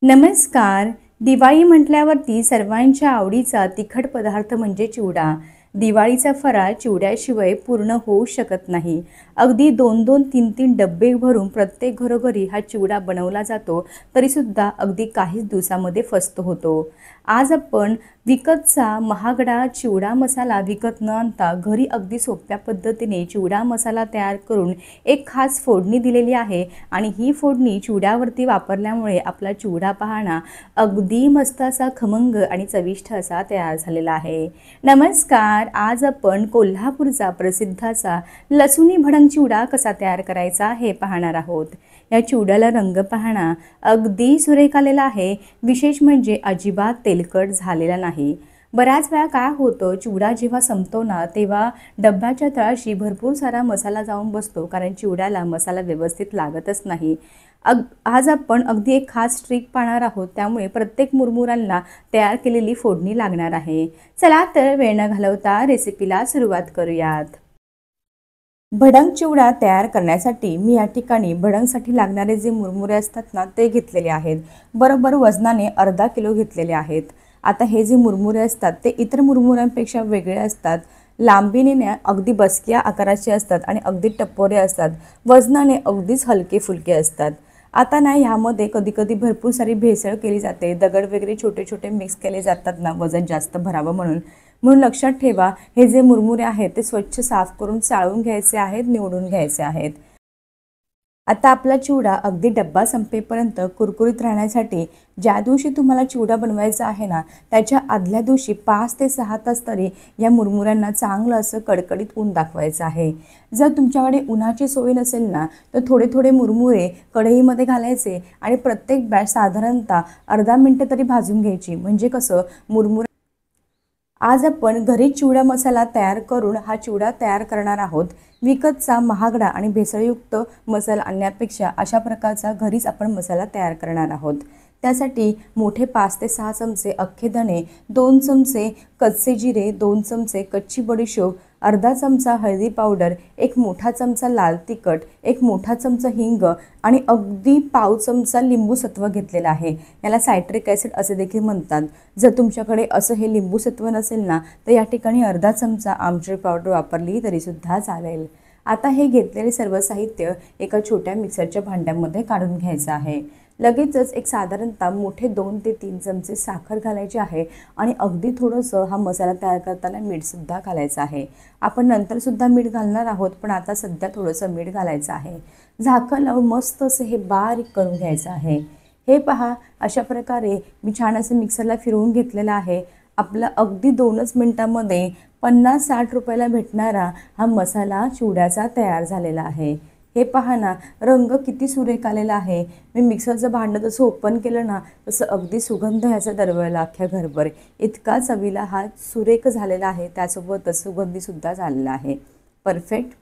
नमस्कार. दिवाळी म्हटल्यावरती सर्वांच्या आवडीचा तिखट पदार्थ म्हणजे चिवडा. दिवाळीचा फराळ चिवड्याशिवाय पूर्ण होऊ शकत नाही. अगदी 2-2, 3-3 डब्बे भरून प्रत्येक घरोघरी हा चिवडा बनवला जातो, तरीसुद्धा अगदी काहीच दिवसामध्ये फस्त होतो. आज आपण विकतचा महागडा चिवडा मसाला विकत न आणता घरी अगदी सोप्या पद्धतीने चिवडा मसाला तयार करून एक खास फोडणी दिलेली आहे आणि ही फोडणी चिवड्यावरती वापरल्यामुळे आपला चिवडा पाहणा अगदी मस्त असा खमंग आणि चविष्ट असा तयार झालेला आहे. नमस्कार. आज आपण कोल्हापूरचा प्रसिद्ध असा लसूणी भडंग चिवडा कसा तयार करायचा हे पाहणार आहोत. या चिवड्याला रंग पाहणा अगदी सुरेख आलेला आहे. विशेष म्हणजे अजिबात तेलकट झालेला नाही. बऱ्याच वेळा काय होतं, चिवडा जेव्हा संपतो ना तेव्हा डब्याच्या तळाशी भरपूर सारा मसाला जाऊन बसतो, कारण चिवड्याला मसाला व्यवस्थित लागतच नाही. आज आपण अगदी एक खास ट्रिक पाहणार आहोत, त्यामुळे प्रत्येक मुरमुरांना तयार केलेली फोडणी लागणार आहे. चला तर वेळ न घालवता रेसिपीला सुरुवात करूयात. भडंग चिवडा तयार करण्यासाठी मी या ठिकाणी भडंगसाठी लागणारे जे मुरमुरे असतात ना ते घेतलेले आहेत. बरोबर वजनाने अर्धा किलो घेतलेले आहेत. आता हे जे मुरमुरे असतात ते इतर मुरमुऱ्यांपेक्षा वेगळे असतात. लांबीने अगदी बसक्या आकाराचे असतात आणि अगदी टप्पोरे असतात. वजनाने अगदीच हलके फुलके असतात. आता ना ह्यामध्ये कधी भरपूर सारी भेसळ केली जाते. दगड वगैरे छोटे छोटे मिक्स केले जातात ना वजन जास्त भरावं म्हणून लक्षात ठेवा, हे जे मुरमुरे आहेत ते स्वच्छ साफ करून चाळून घ्यायचे आहेत, निवडून घ्यायचे आहेत. आता आपला चिवडा अगदी डब्बा संपेपर्यंत कुरकुरीत राहण्यासाठी ज्या दिवशी तुम्हाला चिवडा बनवायचा आहे ना त्याच्या आदल्या दिवशी 5 ते 6 तास तरी या मुरमुऱ्यांना चांगलं असं कडकडीत ऊन दाखवायचं आहे. जर तुमच्याकडे उन्हाची सोय नसेल ना तर थोडे थोडे मुरमुरे कढईमध्ये घालायचे आणि प्रत्येक बॅच साधारणतः अर्धा मिनिट तरी भाजून घ्यायची. म्हणजे कसं मुरमुरे आज आपण घरी चिवडा मसाला तयार करून हा चिवडा तयार करणार आहोत. विकतचा महागडा आणि भेसळयुक्त मसाला आणण्यापेक्षा अशा प्रकारचा घरीच आपण मसाला तयार करणार आहोत. त्यासाठी मोठे 5 ते 6 चमचे अख्खे धणे, 2 चमचे कच्चे जिरे, 2 चमचे कच्ची बडीशोप, अर्धा चमचा हळदी पावडर, 1 मोठा चमचा लाल तिखट, 1 मोठा चमचा हिंग आणि अगदी पाव चमचा लिंबू सत्व घेतलेला आहे. याला सायट्रिक ॲसिड असे देखील म्हणतात. जर तुमच्याकडे असं हे लिंबू सत्व नसेल ना तर या ठिकाणी अर्धा चमचा आमचूर पावडर वापरली तरीसुद्धा चालेल. आता हे घेतलेले सर्व साहित्य एका छोट्या मिक्सरच्या भांड्यामध्ये काढून घ्यायचं आहे. लगेचच एक साधारणतः मोठे 2 ते 3 चमचे साखर घालायची आहे आणि अगदी थोडंसं हा मसाला तयार करताना मीठसुद्धा घालायचं आहे. आपण नंतरसुद्धा मीठ घालणार आहोत, पण आता सध्या थोडंसं मीठ घालायचं आहे. झाकण लावून मस्त असं हे बारीक करून घ्यायचं आहे. हे पहा, अशा प्रकारे मी छान असं मिक्सरला फिरवून घेतलेलं आहे. आपला अगदी 2च मिनटामध्ये 50-60 रुपयाला भेटणारा हा मसाला चिवड्याचा तयार झालेला आहे. हे पहा ना, रंग किती सुरेख आलेला आहे. मी मिक्सरचं भांडं जसं ओपन केलं ना तसं अगदी सुगंध ह्याचा दरवळला अख्ख्या घरभर. इतका चवीला हा सुरेख झालेला आहे. त्यासोबतच सुगंधीसुद्धा झालेला आहे. परफेक्ट.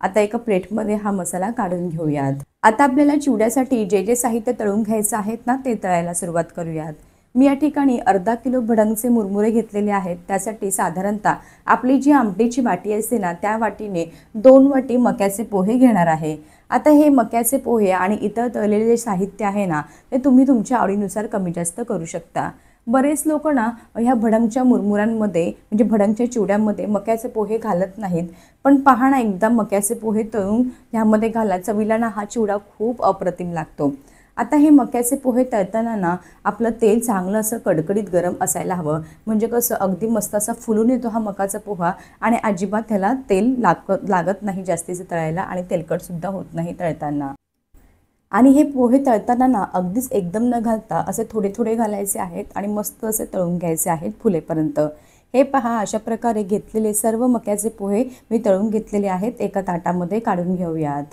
आता एका प्लेटमध्ये हा मसाला काढून घेऊयात. आता आपल्याला चिवड्यासाठी जे जे साहित्य तळून घ्यायचं आहेत ना ते तळायला सुरुवात करूयात. मी या ठिकाणी अर्धा किलो भडंगचे मुरमुरे घेतलेले आहेत. त्यासाठी साधारणतः आपली जी आमटीची वाटी असते ना त्या वाटीने 2 वाटी मक्याचे पोहे घेणार आहे. आता हे मक्याचे पोहे आणि इतर तळलेले जे साहित्य आहे ना ते तुम्ही तुमच्या आवडीनुसार कमी जास्त करू शकता. बरेच लोक ना ह्या भडंगच्या मुरमुऱ्यांमध्ये म्हणजे भडंगच्या चिवड्यामध्ये मक्याचे पोहे घालत नाहीत, पण पहा ना एकदा मक्याचे पोहे तळून ह्यामध्ये घाला. चवीला ना हा चिवडा खूप अप्रतिम लागतो. आता हे मक्याचे पोहे तळताना ना आपलं तेल चांगलं असं कडकडीत गरम असायला हवं. म्हणजे कसं अगदी मस्त असा फुलून येतो हा मकाचा पोहा आणि अजिबात त्याला तेल लागत नाही जास्तीचं तळायला आणि तेलकटसुद्धा होत नाही तळताना. आणि हे पोहे तळताना ना अगदीच एकदम न घालता असे थोडे थोडे घालायचे आहेत आणि मस्त असे तळून घ्यायचे आहेत फुलेपर्यंत. हे पहा, अशा प्रकारे घेतलेले सर्व मक्याचे पोहे मी तळून घेतलेले आहेत. एका ताटामध्ये काढून घेऊयात.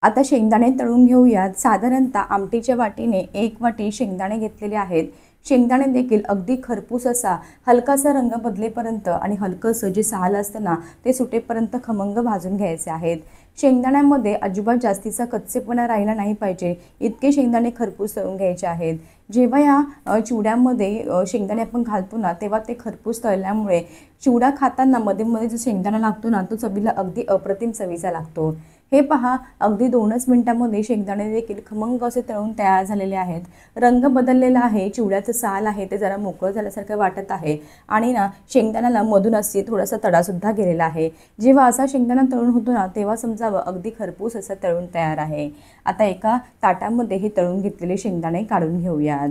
आता शेंगदाणे तळून घेऊयात. साधारणतः आमटीच्या वाटीने 1 वाटी शेंगदाणे घेतलेले आहेत. शेंगदाणे देखील अगदी खरपूस असा हलकासा रंग बदलेपर्यंत आणि हलकंसं जे साल असतं ना ते सुटेपर्यंत खमंग भाजून घ्यायचे आहेत. शेंगदाण्यामध्ये अजिबात जास्तीचा कच्चेपणा राहिला नाही पाहिजे इतके शेंगदाणे खरपूस तळून घ्यायचे आहेत. जेव्हा या चिवड्यामध्ये शेंगदाणे आपण घालतो ना तेव्हा ते खरपूस तळल्यामुळे चिवडा खाताना मध्ये मध्ये जो शेंगदाणा लागतो ना तो चवीला अगदी अप्रतिम चवीचा लागतो. हे पहा, अगदी 2च मिनिटांमध्ये शेंगदाणे देखील खमंग असे तळून तयार झालेले आहेत. रंग बदललेला आहे, चिवड्याचं साल आहे ते जरा मोकळं झाल्यासारखं वाटत आहे आणि ना शेंगदाण्याला मधून असे थोडासा तडासुद्धा गेलेला आहे. जेव्हा असा शेंगदाणा तळून होतो ना, तेव्हा समजावं अगदी खरपूस असं तळून तयार आहे. आता एका ताटामध्ये हे तळून घेतलेले शेंगदाणे काढून घेऊयात.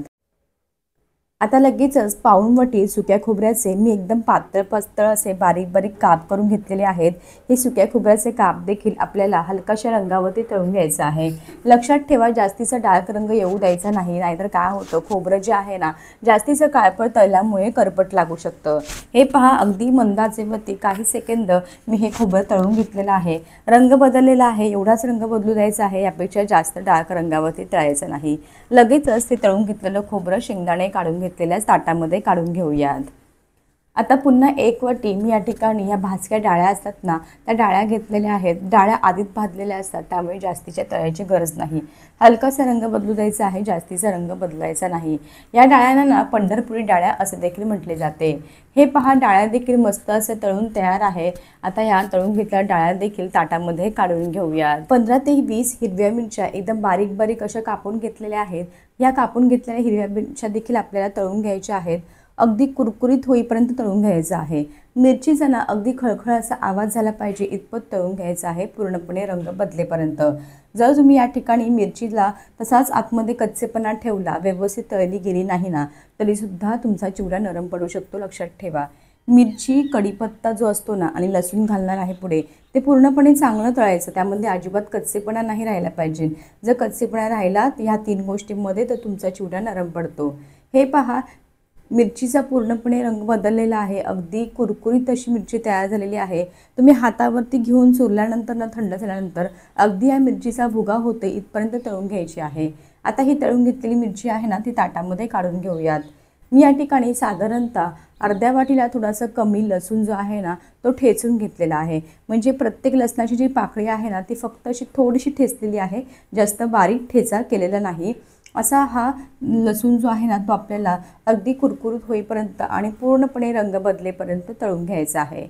आता लगेचच पाऊण वाटी सुक्या खोबऱ्याचे मी एकदम पातळ असे बारीक बारीक काप करून घेतलेले आहेत. हे सुक्या खोबऱ्याचे काप देखील आपल्याला हलकाशा रंगावरती तळून घ्यायचं आहे. लक्षात ठेवा, जास्तीचा डार्क रंग येऊ द्यायचा नाही, नाहीतर काय होतं, खोबरं जे आहे ना जास्तीचं काळपट तळल्यामुळे करपट लागू शकतं. हे पहा, अगदी मंद आचेवरती काही सेकंद मी हे खोबरं तळून घेतलेलं आहे. रंग बदललेला आहे, एवढाच रंग बदलू द्यायचा आहे, यापेक्षा जास्त डार्क रंगावरती तळायचं नाही. लगेचच ते तळून घेतलेलं खोबरं शेंगदाणे काढून घेतलेल्या ताटामध्ये काढून घेऊयात. आता पुन्हा एक वाटी मी या ठिकाणी ह्या भाजक्या डाळ्या असतात ना, त्या डाळ्या घेतलेल्या आहेत. डाळ्या आधीच भाजलेल्या असतात, त्यामुळे जास्तीच्या तळायची गरज नाही. हलकासा रंग बदलू द्यायचा आहे, जास्तीचा रंग बदलायचा नाही. या डाळ्यांना ना पंढरपुरी डाळ्या असे देखील म्हटले जाते. हे पहा, डाळ्या देखील मस्त असे तळून तयार आहे. आता या तळून घेतलेल्या डाळ्या देखील ताटामध्ये काढून घेऊयात. 15 ते 20 हिरव्या मिरच्या एकदम बारीक बारीक अशा कापून घेतलेल्या आहेत. या कापून घेतलेल्या हिरव्या मिरच्या देखील आपल्याला तळून घ्यायच्या आहेत. अगदी कुरकुरीत होईपर्यंत तळून घ्यायचं आहे. मिरचीचा ना अगदी खळखळ असा आवाज झाला पाहिजे इतपत तळून घ्यायचा आहे, पूर्णपणे रंग बदलेपर्यंत. जर तुम्ही या ठिकाणी मिरचीला तसाच आतमध्ये कच्चेपणा ठेवला, व्यवस्थित तळली गेली नाही ना, तरीसुद्धा तुमचा चिवडा नरम पडू शकतो. लक्षात ठेवा, मिरची, कढीपत्ता जो असतो ना आणि लसूण घालणार आहे पुढे, ते पूर्णपणे चांगलं तळायचं. त्यामध्ये अजिबात कच्चेपणा नाही राहायला पाहिजे. जर कच्चेपणा राहिला ह्या 3 गोष्टींमध्ये तर तुमचा चिवडा नरम पडतो. हे पहा, मिरचीचा पूर्णपणे रंग बदललेला आहे. अगदी कुरकुरीत अशी मिरची तयार झालेली आहे. तुम्ही हातावरती घेऊन चुरल्यानंतर ना, थंड झाल्यानंतर अगदी या मिरचीचा भुगा होते इथपर्यंत तळून घ्यायची आहे. आता ही तळून घेतलेली मिरची आहे ना, ती ताटामध्ये काढून घेऊयात. मी या ठिकाणी साधारणतः अर्ध्या वाटीला थोडासा कमी लसूण जो आहे ना, तो ठेचून घेतलेला आहे. म्हणजे प्रत्येक लसणाची जी पाकळी आहे ना, ती फक्त अशी थोडीशी ठेचलेली आहे, जास्त बारीक ठेचा केलेला नाही. असा हा लसूण जो आहे ना, तो आपल्याला अगदी कुरकुरीत होईपर्यंत आणि पूर्णपणे रंग बदलेपर्यंत तळून घ्यायचा आहे.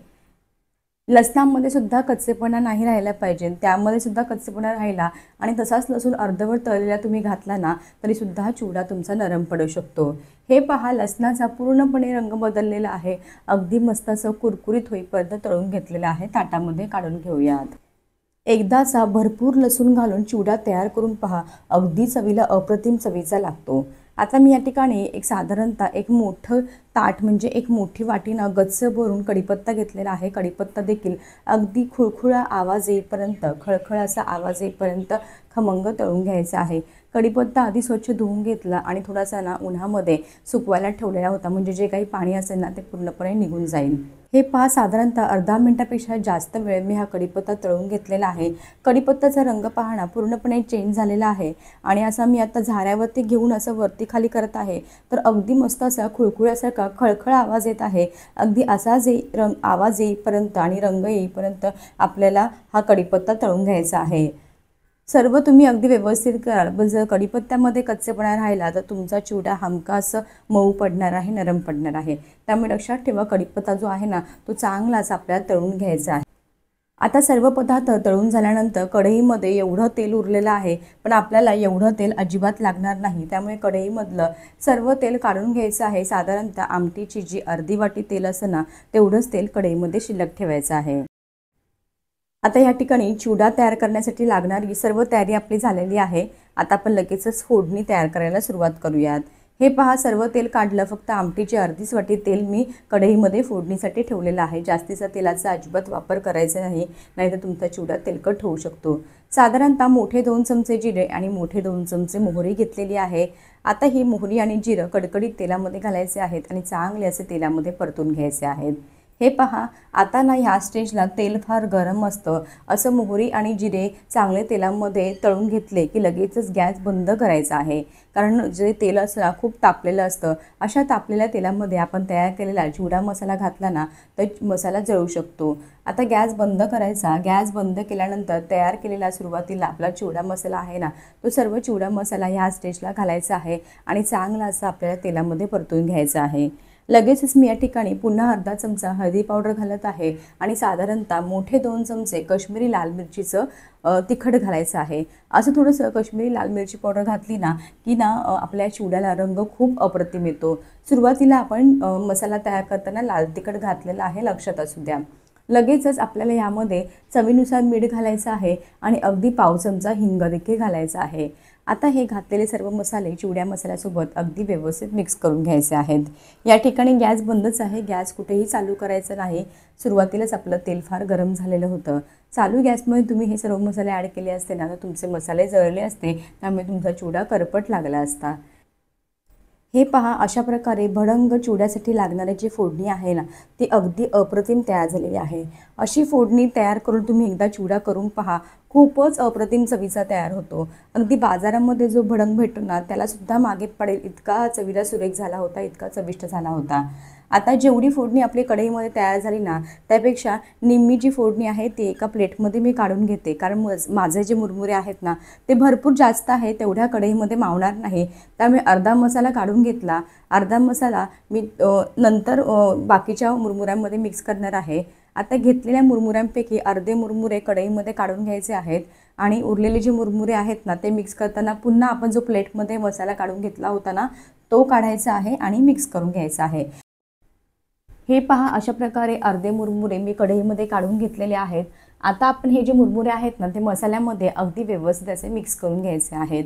लसणामध्ये सुद्धा कच्चेपणा नाही राहायला पाहिजे. त्यामध्ये सुद्धा कच्चेपणा राहिला आणि तसाच लसूण अर्धवट तळलेला तुम्ही घातला ना, तरीसुद्धा चिवडा तुमचा नरम पडू शकतो. हे पहा, लसणाचा पूर्णपणे रंग बदललेला आहे. अगदी मस्त असं कुरकुरीत होईपर्यंत तळून घेतलेला आहे. ताटामध्ये काढून घेऊयात. एकदाचा भरपूर लसूण घालून चिवडा तयार करून पहा, अगदी चवीला अप्रतिम चवीचा लागतो. आता मी या ठिकाणी साधारणतः एक मोठं ताट म्हणजे एक मोठी वाटीनं गच्च भरून कढीपत्ता घेतलेला आहे. कढीपत्ता देखील अगदी खुळखुळा आवाज येईपर्यंत, खळखळ असा आवाज येईपर्यंत खमंग तळून घ्यायचा आहे. कढीपत्ता आधी स्वच्छ धुवून घेतला आणि थोडासा ना उन्हामध्ये सुकवायला ठेवलेला होता, म्हणजे जे काही पाणी असेल ना ते पूर्णपणे निघून जाईल. हे पहा, साधारणतः अर्धा मिनिटापेक्षा जास्त वेळ मी हा कढीपत्ता तळून घेतलेला आहे. कढीपत्त्याचा रंग पाहणं पूर्णपणे चेंज झालेला आहे आणि असा मी आता झाऱ्यावरती घेऊन असं वरती खाली करत आहे, तर अगदी मस्त असा खुळखुळ्यासारखा खळखळ आवाज येत आहे. अगदी असाच आवाज येईपर्यंत आणि रंग येईपर्यंत आपल्याला हा कढीपत्ता तळून घ्यायचा आहे. सर्व तुम्ही अगदी व्यवस्थित कराल, पण जर कढीपत्त्यामध्ये कच्चेपणा राहिला तर तुमचा चिवडा हमखास मऊ पडणार आहे, नरम पडणार आहे. त्यामुळे लक्षात ठेवा, कढीपत्ता जो आहे ना, तो चांगलाच आपल्याला तळून घ्यायचा आहे. आता सर्व पदार्थ तळून झाल्यानंतर कढईमध्ये एवढं तेल उरलेलं आहे, पण आपल्याला एवढं तेल अजिबात लागणार नाही. त्यामुळे कढईमधलं सर्व तेल काढून घ्यायचं आहे. साधारणतः आमटीची जी अर्धी वाटी तेल असतं ना, तेवढंच तेल कढईमध्ये शिल्लक ठेवायचं आहे. आता या ठिकाणी चिवडा तयार करण्यासाठी लागणारी सर्व तयारी आपली झालेली आहे. आता आपण लगेचच फोडणी तयार करायला सुरुवात करूयात. हे पहा, सर्व तेल काढलं. फक्त आमटीची अर्धीच वाटी तेल मी कढईमध्ये फोडणीसाठी ठेवलेलं आहे. जास्तीचा तेलाचा अजिबात वापर करायचा नाही, नाहीतर तुमचा चिवडा तेलकट होऊ शकतो. साधारणतः मोठे 2 चमचे जिरे आणि मोठे 2 चमचे मोहरी घेतलेली आहे. आता ही मोहरी आणि जिरं कडकडीत तेलामध्ये घालायचे आहेत आणि चांगले असे तेलामध्ये परतून घ्यायचे आहेत. हे पहा, आता ना ह्या स्टेजला तेल फार गरम असतं. असं मोहरी आणि जिरे चांगले तेलामध्ये तळून घेतले की लगेचच गॅस बंद करायचा आहे, कारण जे तेल असतं ना खूप तापलेलं असतं. अशा तापलेल्या तेलामध्ये आपण तयार केलेला चिवडा मसाला घातला ना, तर मसाला जळू शकतो. आता गॅस बंद करायचा. गॅस बंद केल्यानंतर तयार केलेला सुरुवातीला आपला चिवडा मसाला आहे ना, तो सर्व चिवडा मसाला ह्या स्टेजला घालायचा आहे आणि चांगला असा आपल्याला तेलामध्ये परतून घ्यायचा आहे. लगेचच मी या ठिकाणी पुन्हा अर्धा चमचा हळदी पावडर घालत आहे आणि साधारणतः मोठे 2 चमचे काश्मीरी लाल मिरचीचं तिखट घालायचं आहे। असं थोडंसं काश्मीरी लाल मिरची पावडर घातली ना की आपल्या चिवड्याला रंग खूप अप्रतिम येतो। सुरुवातीला आपण मसाला तयार करताना लाल तिखट घातलेला आहे, लक्षात असू द्या। लगेचच आपल्याला यामध्ये चवीनुसार मीठ घालायचं आहे आणि अगदी पाव चमचा हिंग देखील घालायचा आहे। आता हे घातलेले सर्व मसाले चिवड्या मसाल्यासोबत अगदी व्यवस्थित मिक्स करून घ्यायचे आहेत। या ठिकाणी गॅस बंदच आहे, गॅस कुठेही चालू करायचं नाही। सुरुवातीलाच आपलं तेल फार गरम झालेलं होतं। चालू गॅसमध्ये तुम्ही हे सर्व मसाले ॲड केले असते ना तर तुमचे मसाले जळले असते, त्यामुळे तुमचा चिवडा करपट लागला असता। हे पहा, अशा प्रकारे भडंग चिवड्यासाठी लागणारी जी फोडणी आहे ना ती अगदी अप्रतिम तयार झालेली आहे। अशी फोडणी तयार करून तुम्ही एकदा चिवडा करून पहा, खूपच अप्रतिम चवीचा तयार होतो। अगदी बाजारामध्ये जो भडंग भेटतो ना त्याला सुद्धा मागे पडेल इतका चवीला सुरेख झाला होता, इतका चविष्ट झाला होता। आता जेवढी फोडणी आपली कढईमध्ये तयार झाली ना त्यापेक्षा निम्मी जी फोडणी आहे ती एका प्लेटमध्ये मी काढून घेते, कारण माझे जे मुरमुरे आहेत ना ते भरपूर जास्त आहे, तेवढ्या कढईमध्ये मावणार नाही। त्यामुळे अर्धा मसाला काढून घेतला, अर्धा मसाला मी नंतर बाकीच्या मुरमुऱ्यांमध्ये मिक्स करणार आहे। आता घेतलेल्या मुरमुऱ्यांपैकी अर्धे मुरमुरे कढईमध्ये काढून घ्यायचे आहेत आणि उरलेले जे मुरमुरे आहेत ना ते मिक्स करताना पुन्हा आपण जो प्लेटमध्ये मसाला काढून घेतला होता ना तो काढायचा आहे आणि मिक्स करून घ्यायचा आहे। हे पहा, अशा प्रकारे अर्धे मुरमुरे मी कढईमध्ये काढून घेतलेले आहेत। आता आपण हे जे मुरमुरे आहेत ना ते मसाल्यामध्ये अगदी व्यवस्थित असे मिक्स करून घ्यायचे आहेत।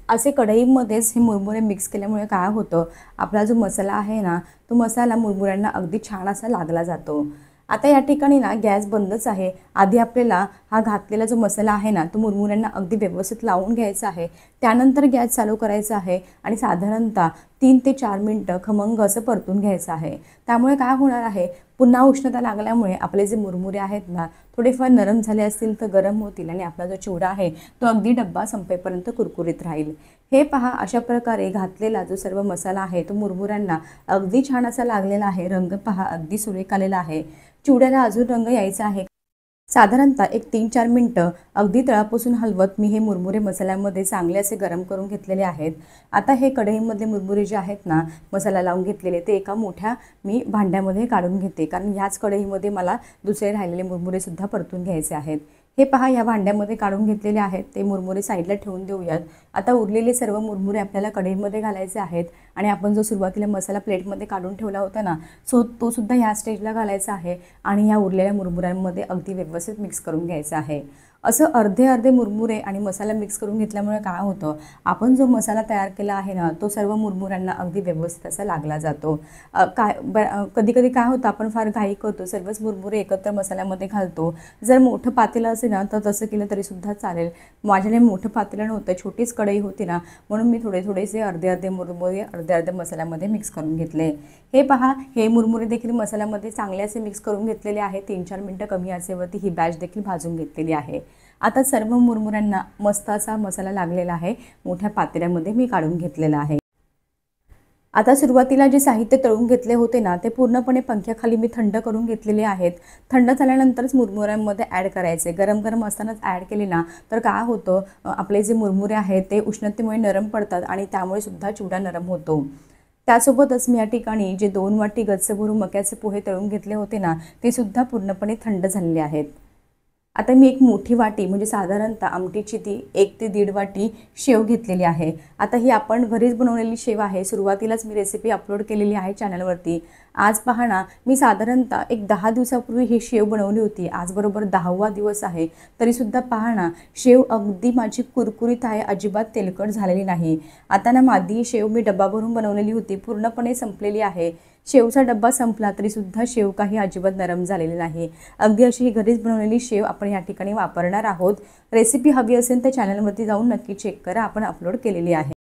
असे कढईमध्येच हे मुरमुरे मिक्स केल्यामुळे काय होतं, आपला जो मसाला आहे ना तो मसाला मुरमुऱ्यांना अगदी छान असा लागला जातो। आता या ठिकाणी ना गॅस बंदच आहे। आधी आपल्याला हा घातलेला जो मसाला आहे ना तो मुरमुऱ्यांना अगदी व्यवस्थित लावून घ्यायचा आहे, त्यानंतर गॅस चालू करायचा आहे आणि साधारणतः 3 ते 4 मिनिटं खमंग असं परतून घ्यायचं आहे। त्यामुळे काय होणार आहे, पुन्हा उष्णता लागल्यामुळे आपले जे मुरमुरे आहेत ना थोडेफार नरम झाले असतील तर गरम होतील आणि आपला जो चिवडा आहे तो अगदी डब्बा संपेपर्यंत कुरकुरीत राहील। हे पहा, अशा प्रकारे घातलेला जो सर्व मसाला आहे तो मुरमुऱ्यांना अगदी छान असा लागलेला आहे। रंग पहा, अगदी सुरेख आलेला आहे। चिवड्याला अजून रंग यायचा आहे। साधारणतः एक 3-4 मिनिटं अगदी तळापासून हलवत मी हे मुरमुरे मसाल्यामध्ये चांगले असे गरम करून घेतलेले आहेत। आता हे कढईमधले मुरमुरे जे आहेत ना मसाला लावून घेतलेले ते एका मोठ्या मी भांड्यामध्ये काढून घेते, कारण ह्याच कढईमध्ये मला दुसरे राहिलेले मुरमुरे सुद्धा परतून घ्यायचे आहेत। हे पहा, या भांड्यामध्ये काढून घेतलेले आहेत ते मुरमुरे साईडला ठेवून देऊयात। आता उरलेले सर्व मुरमुरे आपल्याला कढईमध्ये घालायचे आहेत आणि आपण जो सुरुवातीला मसाला प्लेटमध्ये काढून ठेवला होता ना तो सुद्धा ह्या स्टेजला घालायचा आहे आणि ह्या उरलेल्या मुरमुऱ्यांमध्ये अगदी व्यवस्थित मिक्स करून घ्यायचं आहे। असं अर्धे अर्धे मुरमुरे आणि मसाला मिक्स करून घेतल्यामुळे काय होतं, आपण जो मसाला तयार केला आहे ना तो सर्व मुरमुऱ्यांना अगदी व्यवस्थित असा लागला जातो। कधी कधी काय होतं, आपण फार घाई करतो, सर्वच मुरमुरे एकत्र मसाल्यामध्ये घालतो। जर मोठं पातेलं असेल ना तर तसं केलं तरीसुद्धा चालेल। माझ्याने मोठं पातेलं नव्हतं, छोटीच कढई होती ना, म्हणून मी थोडेसे अर्धे अर्धे मुरमुरे अर्धे अर्धे मसाल्यामध्ये मिक्स करून घेतले। हे पहा, हे मुरमुरे देखील मसाल्यामध्ये चांगले असे मिक्स करून घेतलेले आहे। 3-4 मिनिटं कमी आचेवरती ही बॅच देखील भाजून घेतलेली आहे। आता सर्व मुरमुऱ्यांना मस्त असा मसाला लागलेला आहे, मोठ्या पातेल्यामध्ये मी काढून घेतलेला आहे। आता सुरुवातीला जे साहित्य तळून घेतले होते ना ते पूर्णपणे पंख्याखाली मी थंड करून घेतलेले आहेत। थंड झाल्यानंतरच मुरमुऱ्यांमध्ये ॲड करायचे। गरम गरम असतानाच ॲड केले ना तर काय होतं, आपले जे मुरमुरे आहेत ते उष्णतेमुळे नरम पडतात आणि त्यामुळे सुद्धा चिवडा नरम होतो। त्यासोबतच मी या ठिकाणी जे 2 वाटी गच्च भरून मक्याचे पोहे तळून घेतले होते ना ते सुद्धा पूर्णपणे थंड झालेले आहेत। आता मी एक मोठी वाटी म्हणजे साधारणतः आमटीची ती 1 ते 1.5 वाटी शेव घेतलेली आहे। आता ही आपण घरीच बनवलेली शेव आहे। सुरुवातीलाच मी रेसिपी अपलोड केलेली आहे चॅनलवरती। आज पहा ना, मी साधारणतः एक 10 दिवसापूर्वी ही शेव बनवली होती। आज बरोबर 10वा दिवस आहे, तरीसुद्धा पहा ना शेव अगदी माझी कुरकुरीत आहे, अजिबात तेलकट झालेली नाही। आता ना माझी शेव मी डब्बा भरून बनवलेली होती, पूर्णपणे संपलेली आहे। शेवचा डब्बा संपला तरीसुद्धा शेव काही अजिबात नरम झालेली नाही। अगदी अशी ही घरीच बनवलेली शेव आपण या ठिकाणी वापरणार आहोत। रेसिपी हवी असेल तर चॅनलवरती जाऊन नक्की चेक करा, आपण अपलोड केलेली आहे।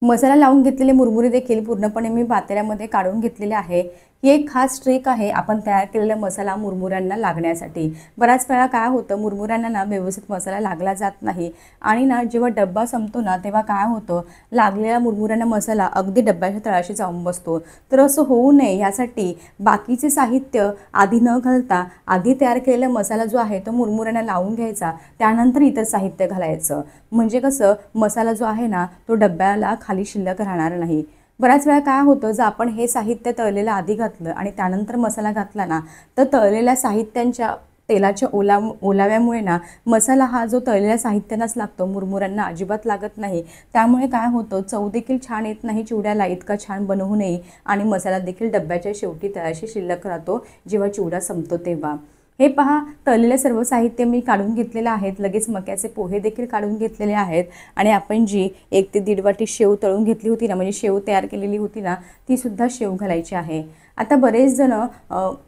मसाला लावून घेतलेले मुरमुरे देखील पूर्णपणे मी पातेल्यामध्ये काढून घेतलेले आहे। ही एक खास ट्रिक आहे आपण तयार केलेला मसाला मुरमुऱ्यांना लागण्यासाठी। बऱ्याच वेळा काय होतं, मुरमुऱ्यांना ना व्यवस्थित मसाला लागला जात नाही आणि ना जेव्हा डब्बा संपतो ना तेव्हा काय होतं, लागलेल्या मुरमुऱ्यांना मसाला अगदी डब्याच्या तळाशी जाऊन बसतो। तर असं होऊ नये यासाठी बाकीचे साहित्य आधी न घालता आधी तयार केलेला मसाला जो आहे तो मुरमुऱ्यांना लावून घ्यायचा, त्यानंतर इतर साहित्य घालायचं। म्हणजे कसं, मसाला जो आहे ना तो डब्याला खाली शिल्लक राहणार नाही। बऱ्याच वेळा काय होतं, जर आपण हे साहित्य तळलेलं आधी घातलं आणि त्यानंतर मसाला घातला ना, तर तळलेल्या साहित्यांच्या तेलाच्या ओलाव्यामुळे ना मसाला हा जो तळलेल्या साहित्यांनाच लागतो, मुरमुऱ्यांना अजिबात लागत नाही. त्यामुळे काय होतं, चव देखील छान येत नाही चिवड्याला, इतका छान बनवूनही, आणि मसाला देखील डब्याच्या शेवटी तळाशी शिल्लक राहतो जेव्हा चिवडा संपतो तेव्हा. हे पहा, तळलेले सर्व साहित्य मी काढून घेतलेलं आहेत. लगेच मक्याचे पोहे देखील काढून घेतलेले आहेत. आणि आपण जी 1 ते 1.5 वाटी शेव तळून घेतली होती ना, म्हणजे शेव तयार केलेली होती ना, ती सुद्धा शेव घालायची आहे. आता बरेच जण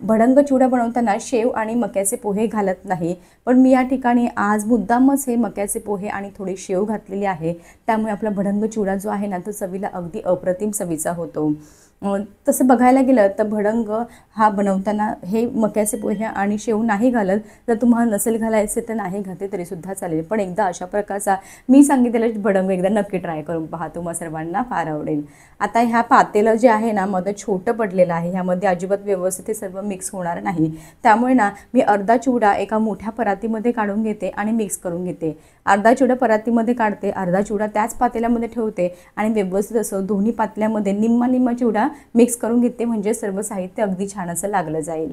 भडंग चिवडा बनवताना शेव आणि मक्याचे पोहे घालत नाही, पण मी या ठिकाणी आज मुद्दामच हे मक्याचे पोहे आणि थोडी शेव घातलेली आहे. त्यामुळे आपला भडंग चिवडा जो आहे ना, तो चवीला अगदी अप्रतिम चवीचा होतो. तसं बघायला गेलं तर भडंग हा बनवताना हे मक्याचे पोहे आणि शेव नाही घालत. जर तुम्हाला नसेल घालायचे तर नाही घातले तरीसुद्धा चालेल, पण एकदा अशा प्रकारचा मी सांगितलेलं भडंग एकदा नक्की ट्राय करून पहा, तुम्हा सर्वांना फार आवडेल. आता ह्या पातेलं जे आहे ना, मध्ये छोटं पडलेलं आहे, ह्यामध्ये अजिबात व्यवस्थित हे सर्व मिक्स होणार नाही. त्यामुळे ना मी अर्धा चिवडा एका मोठ्या परातीमध्ये काढून घेते आणि मिक्स करून घेते. अर्धा चिवडा परातीमध्ये काढते, अर्धा चिवडा त्याच पातेल्यामध्ये ठेवते आणि व्यवस्थित असं दोन्ही पातेल्यामध्ये निम्मा निम्मा चिवडा मिक्स करून घेते, म्हणजे सर्व साहित्य अगदी छान असं लागलं जाईल.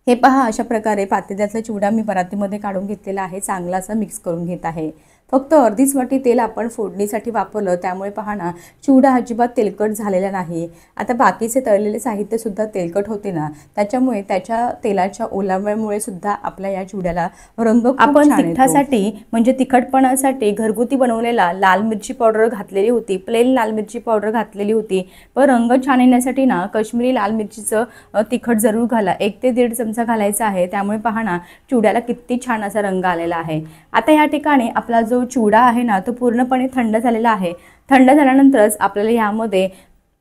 हे पहा, अशा प्रकारे पातेल्यातला चिवडा मी परातीमध्ये काढून घेतलेला आहे. चांगला असं मिक्स करून घेत आहे. फक्त अर्धीच वाटी तेल आपण फोडणीसाठी वापरलं, त्यामुळे पहा ना, चिवडा अजिबात तेलकट झालेला नाही. आता बाकीचे तळलेले साहित्यसुद्धा तेलकट होते ना, त्याच्यामुळे त्याच्या तेलाच्या ओलाव्यामुळे सुद्धा आपल्या या चिवड्याला रंग खूप छान येतो. आपण तिखटासाठी म्हणजे तिखटपणासाठी घरगुती बनवलेला लाल मिरची पावडर घातलेली होती, प्लेन लाल मिरची पावडर घातलेली होती. पण रंग छान येण्यासाठी ना काश्मीरी लाल मिरचीचं तिखट जरूर घाला. 1 ते 1.5 चमचा घालायचा आहे. त्यामुळे पहा ना, चिवड्याला किती छान असा रंग आलेला आहे. आता या ठिकाणी आपला जो चिवडा आहे ना, तो पूर्णपणे थंड झालेला आहे. थंड झाल्यानंतरच आपल्याला यामध्ये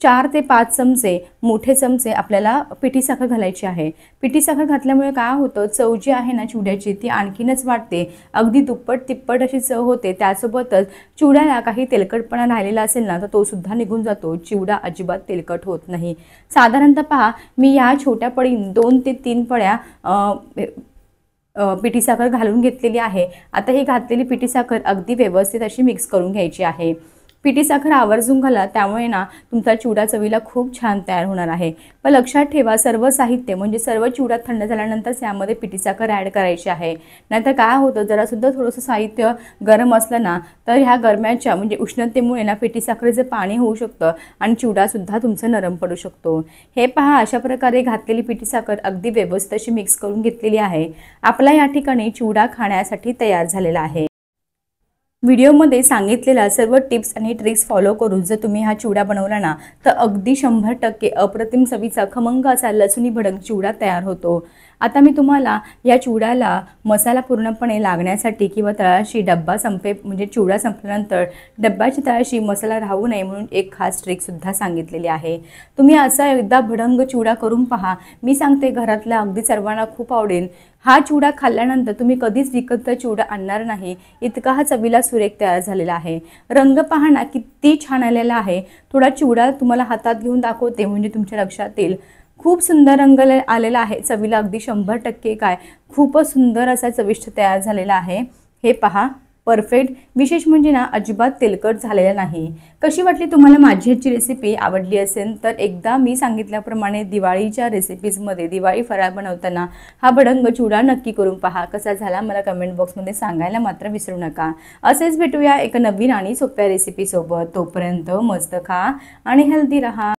4 ते 5 चमचे मोठे चमचे आपल्याला पिठी साखर घालायची आहे. पिठी साखर घातल्यामुळे काय होतं, चव जी आहे ना चिवड्याची ती आणखीनच वाढते, अगदी दुप्पट तिप्पट अशी चव होते. त्यासोबतच चिवड्याला काही तेलकटपणा राहिलेला असेल ना, तर तो सुद्धा निघून जातो. चिवडा अजिबात तेलकट होत नाही. साधारणतः पहा, मी या छोट्या पळीने 2 ते 3 पळ्या पिठी साखर घालून घेतलेली आहे. आता ही घातलेली पिठी साखर अगदी व्यवस्थित अशी मिक्स करून घ्यायची आहे. पिठी साखर आवर्जून घाला, त्यामुळे ना तुमचा चिवडा चवीला खूप छान तयार होणार आहे. पण लक्षात ठेवा, सर्व साहित्य म्हणजे सर्व चिवडा थंड झाल्यानंतरच यामध्ये पिठी साखर ॲड करायची आहे. नाहीतर काय होतं, जरासुद्धा थोडंसं साहित्य गरम असलं ना, तर ह्या गरम्याच्या म्हणजे उष्णतेमुळे ना पिठी साखरेचं पाणी होऊ शकतं आणि चिवडासुद्धा तुमचा नरम पडू शकतो. हे पहा, अशा प्रकारे घातलेली पिठी साखर अगदी व्यवस्थित अशी मिक्स करून घेतलेली आहे. आपला या ठिकाणी चिवडा खाण्यासाठी तयार झालेला आहे. व्हिडिओमध्ये सांगितलेल्या सर्व टिप्स आणि ट्रिक्स फॉलो करून जर तुम्ही हा चिवडा बनवला ना, तर अगदी 100% अप्रतिम चवीचा खमंग असा लसूणी भडंग चिवडा तयार होतो. आता मी तुम्हाला या चिवड्याला मसाला पूर्णपणे लागण्यासाठी किंवा तळाशी डब्बा म्हणजे चिवडा संपल्यानंतर डब्याची तळाशी मसाला राहू नये म्हणून एक खास ट्रिकसुद्धा सांगितलेली आहे. तुम्ही असा एकदा भडंग चिवडा करून पहा. मी सांगते, घरातल्या अगदी सर्वांना खूप आवडेल. हा चिवडा खाल्ल्यानंतर तुम्ही कधीच विकतचा चिवडा आणणार नाही, इतका हा चवीला सुरेख तयार झालेला आहे. रंग पहा ना, किती छान आलेला आहे. थोडा चिवडा तुम्हाला हातात घेऊन दाखवते म्हणजे तुमच्या लक्षात येईल. खूप सुंदर रंग आलेला आहे. चवीला अगदी 100% काय, खूपच सुंदर असा चविष्ट तयार झालेला आहे. हे पहा, परफेक्ट. विशेष म्हणजे ना, अजिबात तेलकट झालेला नाही. कशी वाटली तुम्हाला माझी ह्याची रेसिपी? आवडली असेल तर एकदा मी सांगितल्याप्रमाणे दिवाळीच्या रेसिपीजमध्ये दिवाळी फराळ बनवताना हा भडंग चिवडा नक्की करून पहा. कसा झाला मला कमेंट बॉक्समध्ये सांगायला मात्र विसरू नका. असेच भेटूया एका नवीन आणि सोप्या रेसिपीसोबत. तोपर्यंत मस्त खा आणि हेल्दी रहा.